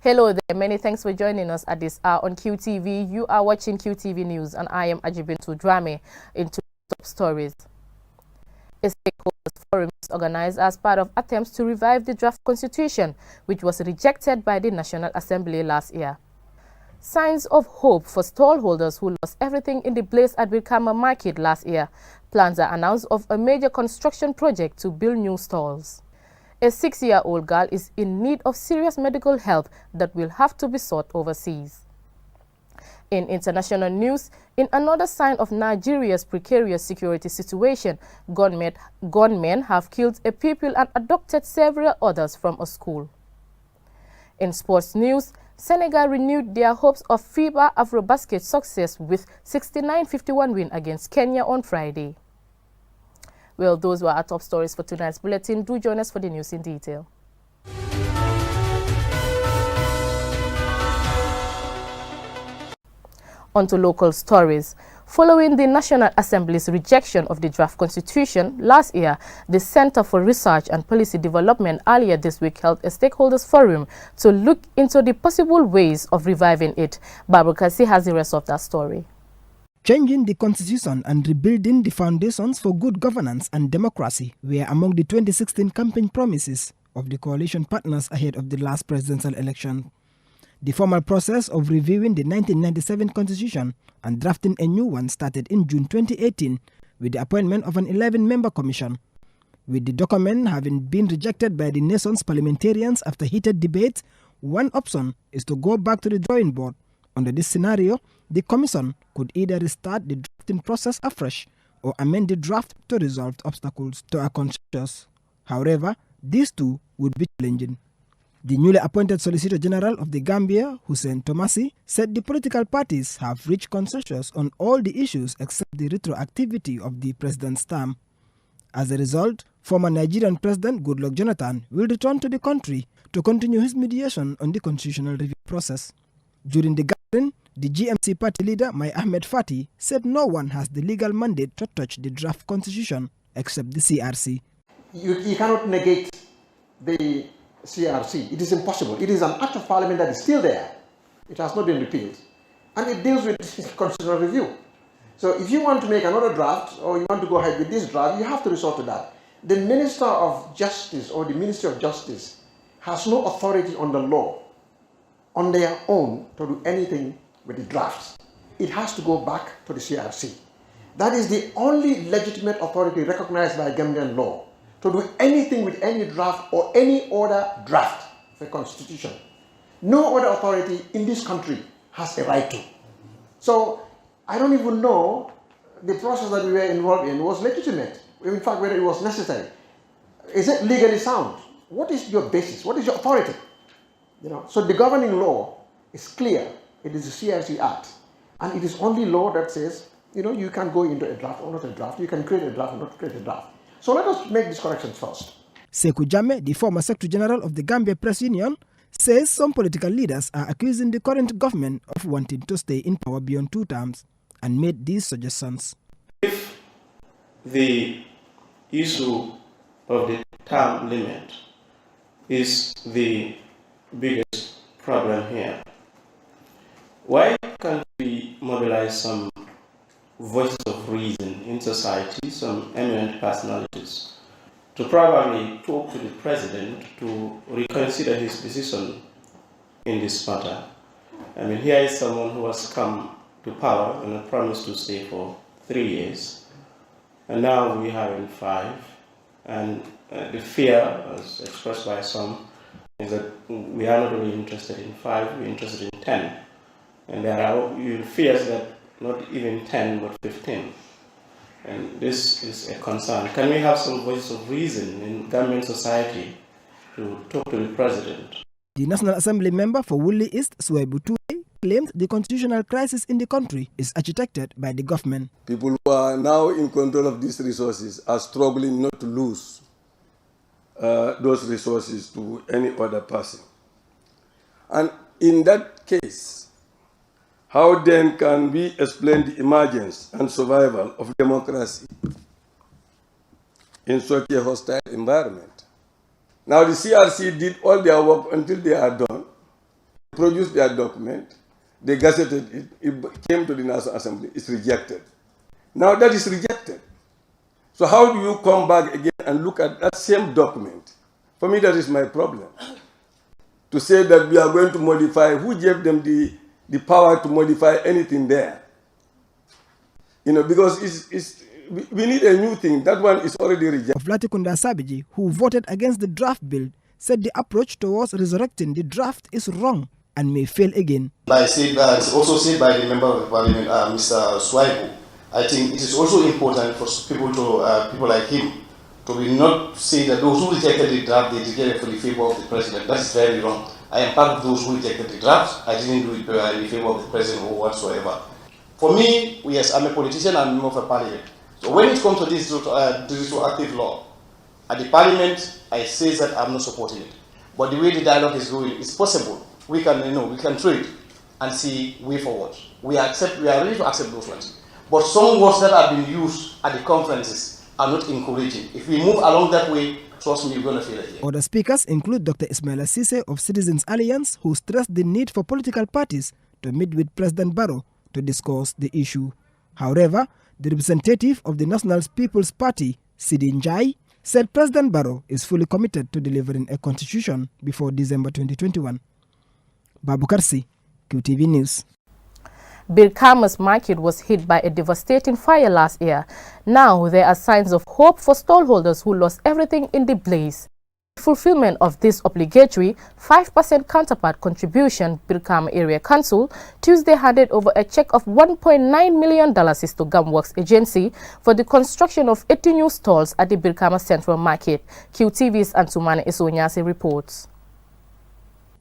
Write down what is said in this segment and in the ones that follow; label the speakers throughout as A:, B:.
A: Hello there, many thanks for joining us at this hour on QTV. You are watching QTV News and I am Ajibintu Drame into top stories. A stakeholders forum is organized as part of attempts to revive the draft constitution, which was rejected by the National Assembly last year. Signs of hope for stallholders who lost everything in the blaze at Wilkama Market last year. Plans are announced of a major construction project to build new stalls. A 6-year-old girl is in need of serious medical help that will have to be sought overseas. In international news, in another sign of Nigeria's precarious security situation, gunmen have killed a pupil and abducted several others from a school. In sports news, Senegal renewed their hopes of FIBA Afrobasket success with 69-51 win against Kenya on Friday. Well, those were our top stories for tonight's bulletin. Do join us for the news in detail. On to local stories. Following the National Assembly's rejection of the draft constitution last year, the Center for Research and Policy Development earlier this week held a stakeholders forum to look into the possible ways of reviving it. Barbara Kasi has the rest of that story.
B: Changing the constitution and rebuilding the foundations for good governance and democracy were among the 2016 campaign promises of the coalition partners ahead of the last presidential election. The formal process of reviewing the 1997 constitution and drafting a new one started in June 2018 with the appointment of an 11-member commission. With the document having been rejected by the nation's parliamentarians after heated debate, one option is to go back to the drawing board. Under this scenario, the Commission could either restart the drafting process afresh or amend the draft to resolve obstacles to our consensus. However, these two would be challenging. The newly appointed Solicitor General of the Gambia, Hussein Tomasi, said the political parties have reached consensus on all the issues except the retroactivity of the president's term. As a result, former Nigerian President Goodluck Jonathan will return to the country to continue his mediation on the constitutional review process. During the gathering, the GMC party leader, Mai Ahmed Fati, said no one has the legal mandate to touch the draft constitution except the CRC.
C: You cannot negate the CRC. It is impossible. It is an act of parliament that is still there. It has not been repealed. And it deals with constitutional review. So if you want to make another draft or you want to go ahead with this draft, you have to resort to that. The Minister of Justice or the Ministry of Justice has no authority on the law on their own to do anything with the drafts. It has to go back to the CRC. That is the only legitimate authority recognized by Gambian law to do anything with any draft or any other draft of a constitution. No other authority in this country has a right to. So I don't even know the process that we were involved in was legitimate. In fact, whether it was necessary. Is it legally sound? What is your basis? What is your authority? So the governing law is clear. It is the CRC Act. And it is only law that says, you can go into a draft or not a draft. You can create a draft or not create a draft. So let us make these corrections first.
B: Sekou Jammeh, the former Secretary General of the Gambia Press Union, says some political leaders are accusing the current government of wanting to stay in power beyond 2 terms and made these suggestions.
D: If the issue of the term limit is the biggest problem here, why can't we mobilize some voices of reason in society, some eminent personalities, to probably talk to the president to reconsider his decision in this matter? I mean, here is someone who has come to power and promised to stay for 3 years, and now we have in 5, and the fear, as expressed by some, is that we are not really interested in 5, we're interested in 10. And there are fears that not even 10, but 15. And this is a concern. Can we have some voice of reason in Gambian society to talk to the president?
B: The National Assembly member for Wuli East, Suwaibu Ture, claimed the constitutional crisis in the country is agitated by the government.
E: People who are now in control of these resources are struggling not to lose those resources to any other person. And in that case, how then can we explain the emergence and survival of democracy in such a hostile environment? Now the CRC did all their work until they are done. produced their document, they gazetted it, it came to the National Assembly, it's rejected. Now that is rejected. So how do you come back again and look at that same document? For me, that is my problem. To say that we are going to modify, who gave them the power to modify anything there? You know, because we need a new thing. That one is already rejected.
B: Vlatikunda Sabiji, who voted against the draft bill, said the approach towards resurrecting the draft is wrong and may fail again.
F: It's also said by the Member of Parliament, Mr. Swaibu. I think it is also important for people like him to be not say that those who rejected the draft, they rejected for the favor of the president. That is very wrong. I am part of those who rejected the draft. I didn't do it in the favor of the president or whatsoever. For me, yes, I'm a politician, I'm a member of a parliament. So when it comes to this retroactive law, at the parliament, I say that I'm not supporting it. But the way the dialogue is going, it's possible. We can, we can trade and see way forward. We are ready to accept those ones. But some words that have been used at the conferences are not encouraging. If we move along that way, trust me, you're going to feel it here.
B: Other speakers include Dr. Ismaila Sise of Citizens Alliance, who stressed the need for political parties to meet with President Barrow to discuss the issue. However, the representative of the National People's Party, Sidi Njai, said President Barrow is fully committed to delivering a constitution before December 2021. Babu Karsi, QTV News.
A: Birkama's market was hit by a devastating fire last year. Now there are signs of hope for stallholders who lost everything in the blaze. In fulfillment of this obligatory 5% counterpart contribution, Birkama Area Council Tuesday handed over a check of $1.9 million to Gamworks Agency for the construction of 80 new stalls at the Birkama Central Market. QTV's Antumane Isonyase reports.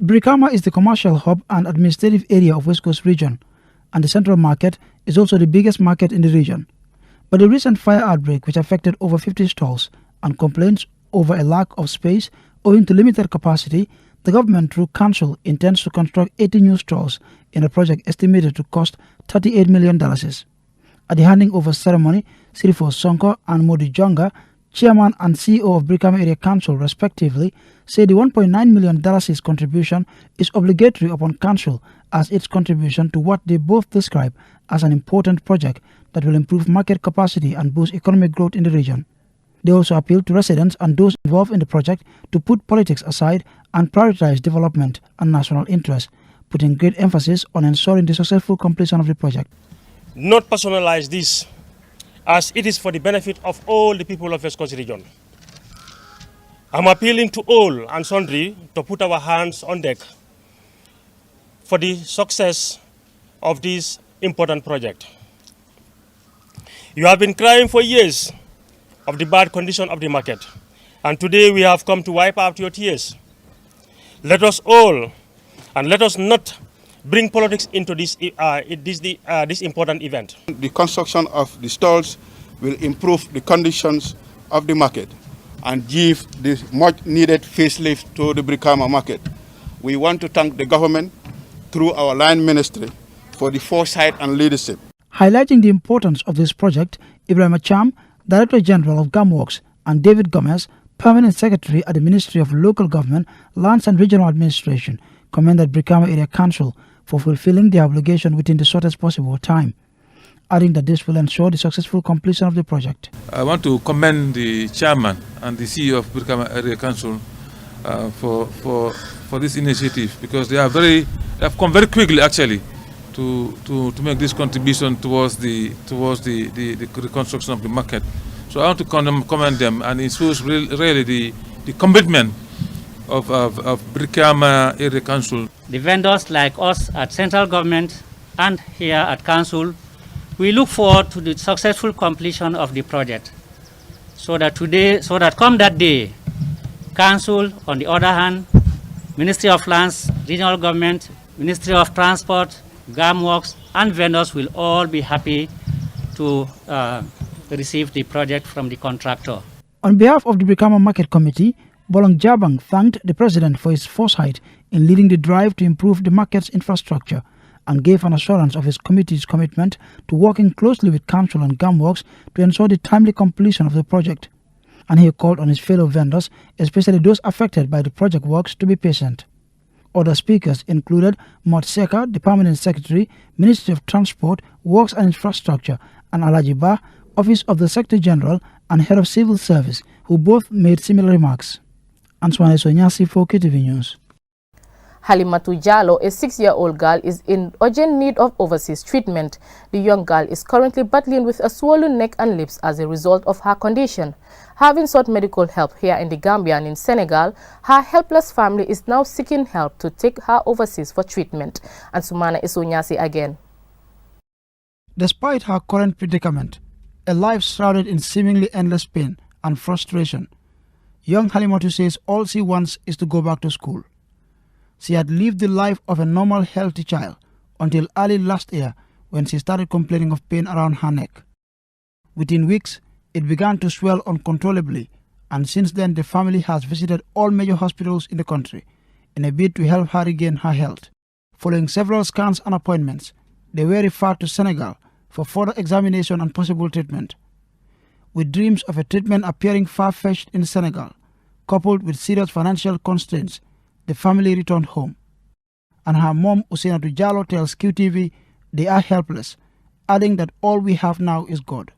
G: Birkama is the commercial hub and administrative area of West Coast region, and the Central Market is also the biggest market in the region. But the recent fire outbreak, which affected over 50 stalls, and complaints over a lack of space owing to limited capacity, the government through council intends to construct 80 new stalls in a project estimated to cost $38 million. At the handing over ceremony, Sirifo Sonko and Modi Jonga, Chairman and CEO of Birkama Area Council respectively, said the $1.9 million contribution is obligatory upon Council as its contribution to what they both describe as an important project that will improve market capacity and boost economic growth in the region. They also appealed to residents and those involved in the project to put politics aside and prioritize development and national interest, putting great emphasis on ensuring the successful completion of the project.
H: Not personalize this, as it is for the benefit of all the people of West Coast region. I'm appealing to all and sundry to put our hands on deck for the success of this important project. You have been crying for years of the bad condition of the market, and today we have come to wipe out your tears. Let us all, and let us not bring politics into this important event.
I: The construction of the stalls will improve the conditions of the market and give the much needed facelift to the Birkama market. We want to thank the government through our line ministry for the foresight and leadership.
G: Highlighting the importance of this project, Ibrahim Acham, Director General of Gamworks, and David Gomez, Permanent Secretary at the Ministry of Local Government, Lands and Regional Administration, commended Birkama Area Council for fulfilling their obligation within the shortest possible time, adding that this will ensure the successful completion of the project.
J: I want to commend the Chairman and the CEO of Birkama Area Council for this initiative, because they have come very quickly actually to make this contribution towards the reconstruction of the market. So I want to commend them, and it shows really the commitment of Birkama Area Council.
K: The vendors like us at central government and here at council, we look forward to the successful completion of the project. So that come that day, council, on the other hand, Ministry of Lands, Regional Government, Ministry of Transport, Gamworks, and vendors will all be happy to receive the project from the contractor.
G: On behalf of the Birkama Market Committee, Bolong Jabang thanked the President for his foresight in leading the drive to improve the market's infrastructure and gave an assurance of his committee's commitment to working closely with Council and Gamworks to ensure the timely completion of the project. And he called on his fellow vendors, especially those affected by the project works, to be patient. Other speakers included Mot Seka, the Permanent Secretary, Ministry of Transport, Works and Infrastructure, and Alaji Ba, Office of the Secretary General and Head of Civil Service, who both made similar remarks. Antoine Sonyasi for QTV News.
A: Halimatu Jallo, a 6-year-old girl, is in urgent need of overseas treatment. The young girl is currently battling with a swollen neck and lips as a result of her condition. Having sought medical help here in the Gambia and in Senegal, her helpless family is now seeking help to take her overseas for treatment. And Sumana Isonyasi again.
G: Despite her current predicament, a life shrouded in seemingly endless pain and frustration, young Halimatu says all she wants is to go back to school. She had lived the life of a normal, healthy child until early last year when she started complaining of pain around her neck. Within weeks, it began to swell uncontrollably, and since then the family has visited all major hospitals in the country in a bid to help her regain her health. Following several scans and appointments, they were referred to Senegal for further examination and possible treatment. With dreams of a treatment appearing far-fetched in Senegal, coupled with serious financial constraints, the family returned home. And her mom, Usainatu Jallo, tells QTV they are helpless, adding that all we have now is God.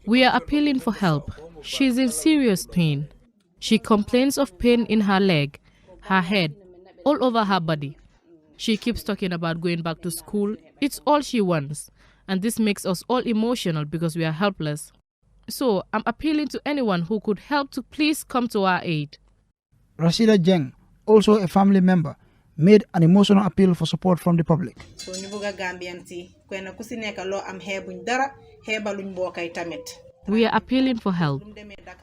A: We are appealing for help. She is in serious pain. She complains of pain in her leg, her head, all over her body. She keeps talking about going back to school. It's all she wants. And this makes us all emotional because we are helpless. So I'm appealing to anyone who could help to please come to our aid.
G: Rashida Jeng, also a family member, made an emotional appeal for support from the public.
A: We are appealing for help.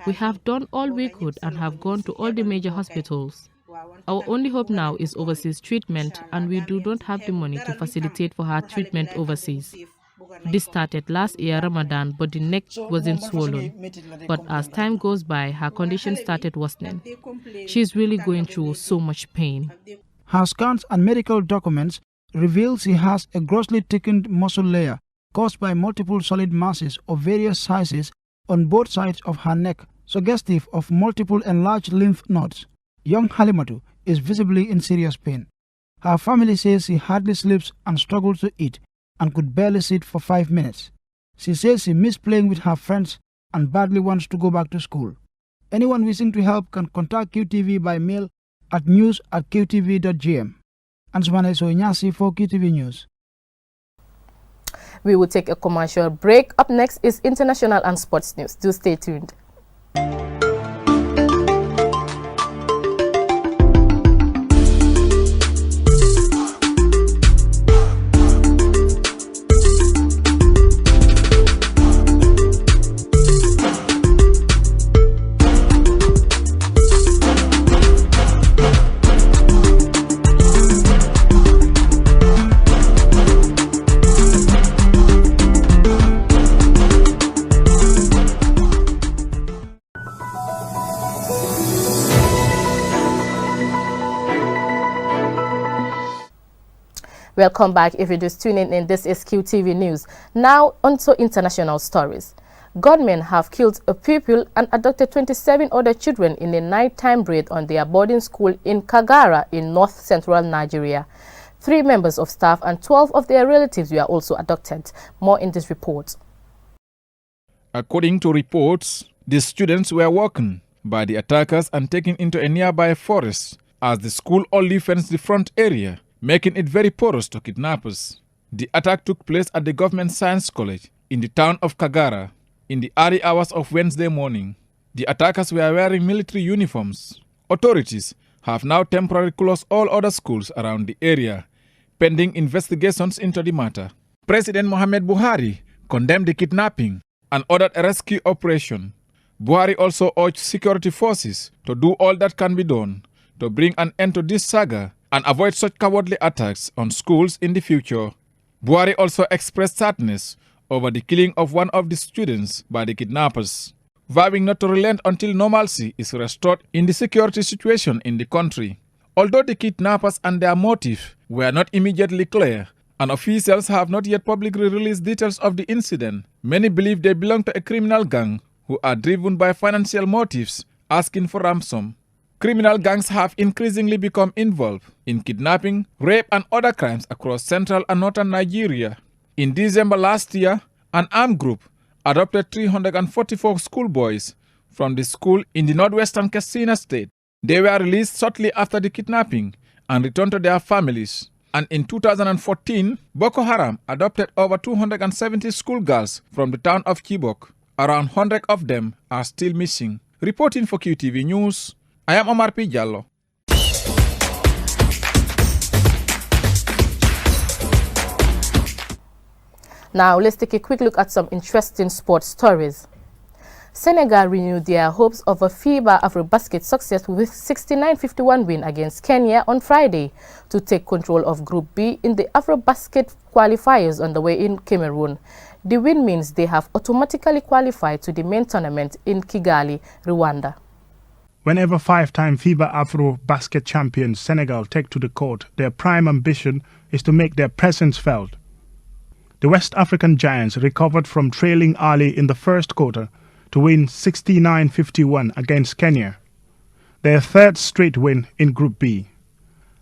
A: We have done all we could and have gone to all the major hospitals. Our only hope now is overseas treatment, and we do not have the money to facilitate for her treatment overseas. This started last year Ramadan, but the neck wasn't swollen. But as time goes by, her condition started worsening. She's really going through so much pain.
G: Her scans and medical documents reveal she has a grossly thickened muscle layer caused by multiple solid masses of various sizes on both sides of her neck, suggestive of multiple enlarged lymph nodes. Young Halimatu is visibly in serious pain. Her family says she hardly sleeps and struggles to eat and could barely sit for 5 minutes. She says she missed playing with her friends and badly wants to go back to school. Anyone wishing to help can contact QTV by mail at news@qtv.gm. Ansumane Soinyasi for QTV News.
A: We will take a commercial break. Up next is international and sports news. Do stay tuned. Welcome back. If you're just tuning in, this is QTV News. Now, onto international stories. Gunmen have killed a pupil and abducted 27 other children in a nighttime raid on their boarding school in Kagara in north-central Nigeria. 3 members of staff and 12 of their relatives were also abducted. More in this report.
L: According to reports, the students were woken by the attackers and taken into a nearby forest as the school only fenced the front area, making it very porous to kidnappers. The attack took place at the Government Science College in the town of Kagara in the early hours of Wednesday morning. The attackers were wearing military uniforms. Authorities have now temporarily closed all other schools around the area, pending investigations into the matter. President Mohamed Buhari condemned the kidnapping and ordered a rescue operation. Buhari also urged security forces to do all that can be done to bring an end to this saga and avoid such cowardly attacks on schools in the future. Buhari also expressed sadness over the killing of one of the students by the kidnappers, vowing not to relent until normalcy is restored in the security situation in the country. Although the kidnappers and their motive were not immediately clear, and officials have not yet publicly released details of the incident, many believe they belong to a criminal gang who are driven by financial motives, asking for ransom. Criminal gangs have increasingly become involved in kidnapping, rape and other crimes across central and northern Nigeria. In December last year, an armed group adopted 344 schoolboys from the school in the northwestern Katsina state. They were released shortly after the kidnapping and returned to their families. And in 2014, Boko Haram adopted over 270 schoolgirls from the town of Chibok. Around 100 of them are still missing. Reporting for QTV News, I am Omar P. Jallo.
A: Now let's take a quick look at some interesting sports stories. Senegal renewed their hopes of a FIBA AfroBasket success with 69-51 win against Kenya on Friday to take control of Group B in the AfroBasket qualifiers underway in Cameroon. The win means they have automatically qualified to the main tournament in Kigali, Rwanda.
M: Whenever five-time FIBA AfroBasket champions Senegal take to the court, their prime ambition is to make their presence felt. The West African Giants recovered from trailing early in the first quarter to win 69-51 against Kenya, their third straight win in Group B.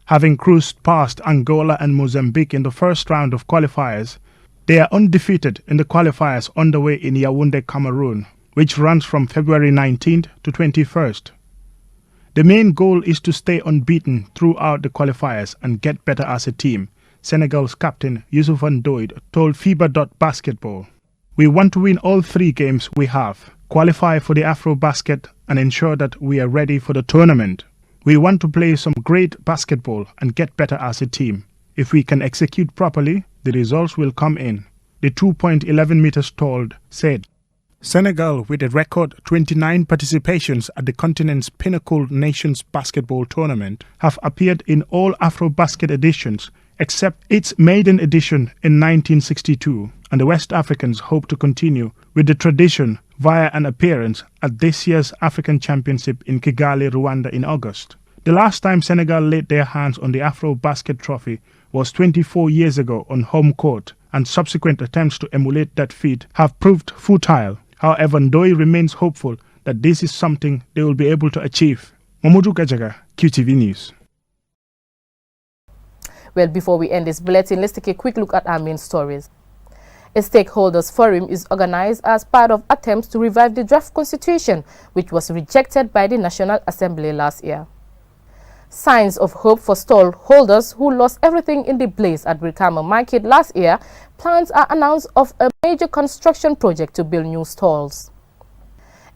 M: Having cruised past Angola and Mozambique in the first round of qualifiers, they are undefeated in the qualifiers underway in Yaoundé, Cameroon, which runs from February 19th to 21st. The main goal is to stay unbeaten throughout the qualifiers and get better as a team, Senegal's captain Youssouf Ndoye told FIBA.basketball. We want to win all 3 games we have, qualify for the AfroBasket and ensure that we are ready for the tournament. We want to play some great basketball and get better as a team. If we can execute properly, the results will come in, the 2.11 meters tall said. Senegal, with a record 29 participations at the continent's pinnacle Nations Basketball Tournament, have appeared in all AfroBasket editions except its maiden edition in 1962, and the West Africans hope to continue with the tradition via an appearance at this year's African Championship in Kigali, Rwanda in August. The last time Senegal laid their hands on the AfroBasket trophy was 24 years ago on home court, and subsequent attempts to emulate that feat have proved futile. However, Ndoye remains hopeful that this is something they will be able to achieve. Mamadou Gajaga, QTV News.
A: Well, before we end this bulletin, let's take a quick look at our main stories. A stakeholders forum is organized as part of attempts to revive the draft constitution, which was rejected by the National Assembly last year. Signs of hope for stall holders who lost everything in the blaze at Brikama Market last year. Plans are announced of a major construction project to build new stalls.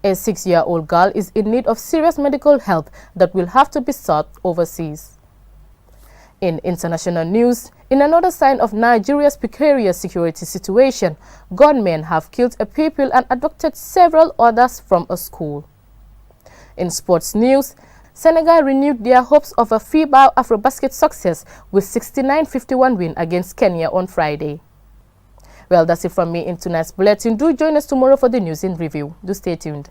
A: A 6-year-old girl is in need of serious medical help that will have to be sought overseas. In international news, in another sign of Nigeria's precarious security situation, gunmen have killed a pupil and abducted several others from a school. In sports news, Senegal renewed their hopes of a FIBA AfroBasket success with 69-51 win against Kenya on Friday. Well, that's it from me in tonight's bulletin. Do join us tomorrow for the news in review. Do stay tuned.